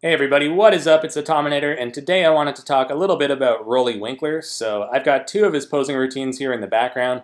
Hey everybody, what is up? It's the Tominator, and today I wanted to talk a little bit about Roelly Winklaar. So I've got two of his posing routines here in the background.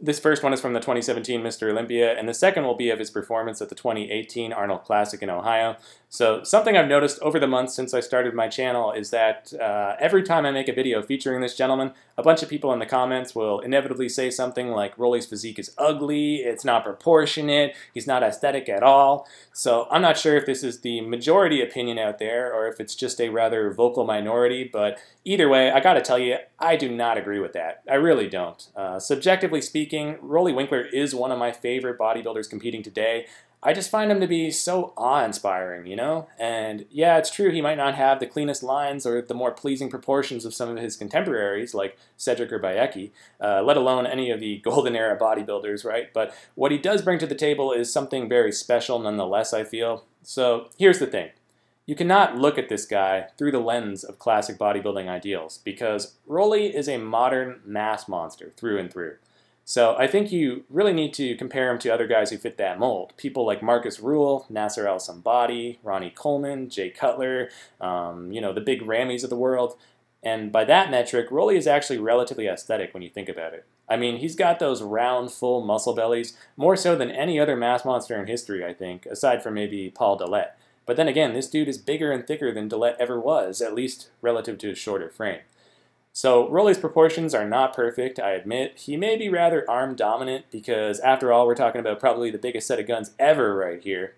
This first one is from the 2017 Mr. Olympia, and the second will be of his performance at the 2018 Arnold Classic in Ohio. So something I've noticed over the months since I started my channel is that every time I make a video featuring this gentleman, a bunch of people in the comments will inevitably say something like, Roelly's physique is ugly, it's not proportionate, he's not aesthetic at all. So I'm not sure if this is the majority opinion out there or if it's just a rather vocal minority, but either way, I gotta tell you, I do not agree with that. I really don't. Subjectively speaking, Roelly Winklaar is one of my favorite bodybuilders competing today. I just find him to be so awe-inspiring, you know? And yeah, it's true he might not have the cleanest lines or the more pleasing proportions of some of his contemporaries like Cedric or Bayeki, let alone any of the golden era bodybuilders, right? But what he does bring to the table is something very special nonetheless, I feel. So here's the thing. You cannot look at this guy through the lens of classic bodybuilding ideals because Roelly is a modern mass monster through and through. So I think you really need to compare him to other guys who fit that mold. People like Marcus Rule, Nasser El Somebody, Ronnie Coleman, Jay Cutler, the big Rammies of the world. And by that metric, Roelly is actually relatively aesthetic when you think about it. I mean, he's got those round, full muscle bellies, more so than any other mass monster in history, I think, aside from maybe Paul Dillette. But then again, this dude is bigger and thicker than Dillette ever was, at least relative to his shorter frame. So Roelly's proportions are not perfect, I admit. He may be rather arm dominant because, after all, we're talking about probably the biggest set of guns ever right here.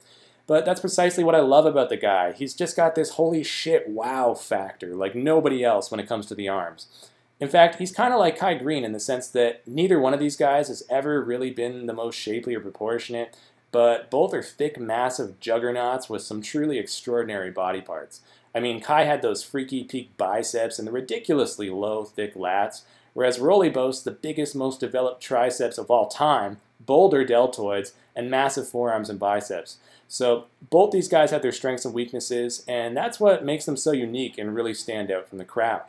But that's precisely what I love about the guy. He's just got this holy shit wow factor like nobody else when it comes to the arms. In fact, he's kind of like Kai Green in the sense that neither one of these guys has ever really been the most shapely or proportionate, but both are thick, massive juggernauts with some truly extraordinary body parts. I mean, Kai had those freaky peak biceps and the ridiculously low, thick lats, whereas Roelly boasts the biggest, most developed triceps of all time, bolder deltoids, and massive forearms and biceps. So both these guys have their strengths and weaknesses, and that's what makes them so unique and really stand out from the crowd.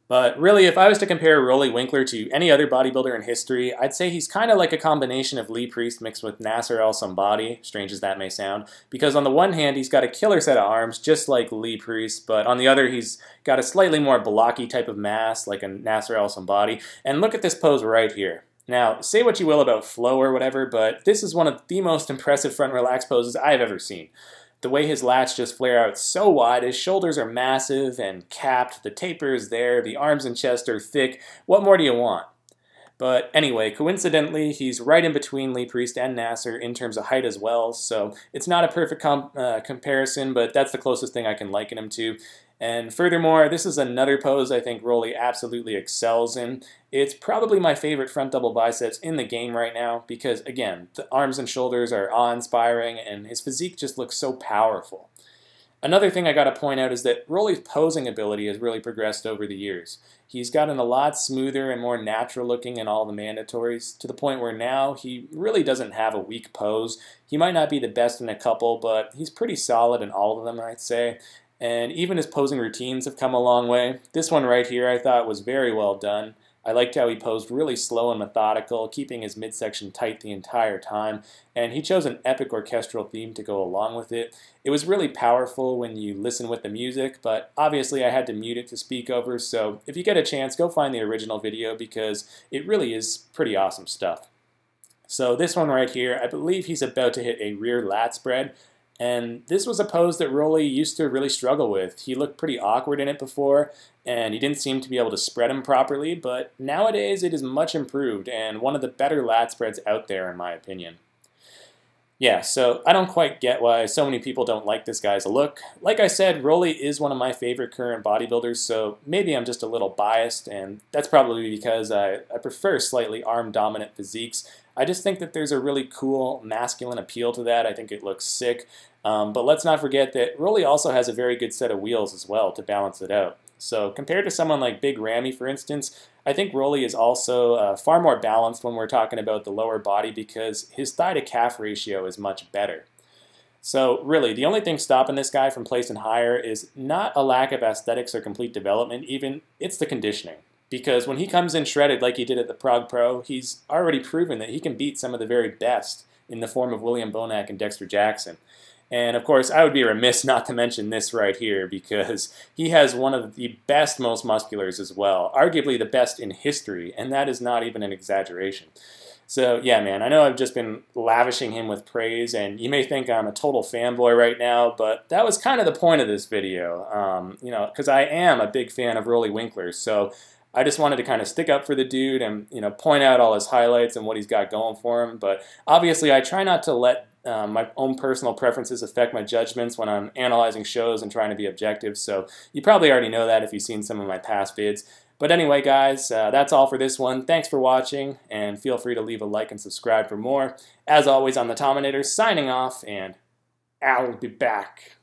But really, if I was to compare Roelly Winklaar to any other bodybuilder in history, I'd say he's kind of like a combination of Lee Priest mixed with Nasser El Somebody, strange as that may sound, because on the one hand, he's got a killer set of arms, just like Lee Priest, but on the other, he's got a slightly more blocky type of mass, like a Nasser El Somebody. And look at this pose right here. Now, say what you will about flow or whatever, but this is one of the most impressive front relaxed poses I've ever seen. The way his lats just flare out so wide, his shoulders are massive and capped, the taper is there, the arms and chest are thick. What more do you want? But anyway, coincidentally, he's right in between Lee Priest and Nasser in terms of height as well, so it's not a perfect comparison, but that's the closest thing I can liken him to. And furthermore, this is another pose I think Roelly absolutely excels in. It's probably my favorite front double biceps in the game right now because, again, the arms and shoulders are awe-inspiring and his physique just looks so powerful. Another thing I gotta point out is that Roelly's posing ability has really progressed over the years. He's gotten a lot smoother and more natural looking in all the mandatories, to the point where now he really doesn't have a weak pose. He might not be the best in a couple, but he's pretty solid in all of them, I'd say. And even his posing routines have come a long way. This one right here I thought was very well done. I liked how he posed really slow and methodical, keeping his midsection tight the entire time, and he chose an epic orchestral theme to go along with it. It was really powerful when you listen with the music, but obviously I had to mute it to speak over, so if you get a chance, go find the original video because it really is pretty awesome stuff. So this one right here, I believe he's about to hit a rear lat spread. And this was a pose that Roelly used to really struggle with. He looked pretty awkward in it before, and he didn't seem to be able to spread him properly, but nowadays it is much improved and one of the better lat spreads out there in my opinion. Yeah, so I don't quite get why so many people don't like this guy's look. Like I said, Roelly is one of my favorite current bodybuilders, so maybe I'm just a little biased, and that's probably because I prefer slightly arm-dominant physiques. I just think that there's a really cool masculine appeal to that. I think it looks sick. But let's not forget that Roelly also has a very good set of wheels as well to balance it out. So compared to someone like Big Rammy, for instance, I think Roelly is also far more balanced when we're talking about the lower body because his thigh-to-calf ratio is much better. So really, the only thing stopping this guy from placing higher is not a lack of aesthetics or complete development even, it's the conditioning. Because when he comes in shredded like he did at the Prague Pro, he's already proven that he can beat some of the very best in the form of William Bonac and Dexter Jackson. And of course, I would be remiss not to mention this right here because he has one of the best most musculars as well, arguably the best in history, and that is not even an exaggeration. So yeah, man, I know I've just been lavishing him with praise, and you may think I'm a total fanboy right now, but that was kind of the point of this video, you know, because I am a big fan of Roelly Winklaar, so I just wanted to kind of stick up for the dude and, you know, point out all his highlights and what he's got going for him. But obviously, I try not to let my own personal preferences affect my judgments when I'm analyzing shows and trying to be objective. So you probably already know that if you've seen some of my past vids. But anyway, guys, that's all for this one. Thanks for watching, and feel free to leave a like and subscribe for more. As always, I'm the Tominator signing off, and I'll be back.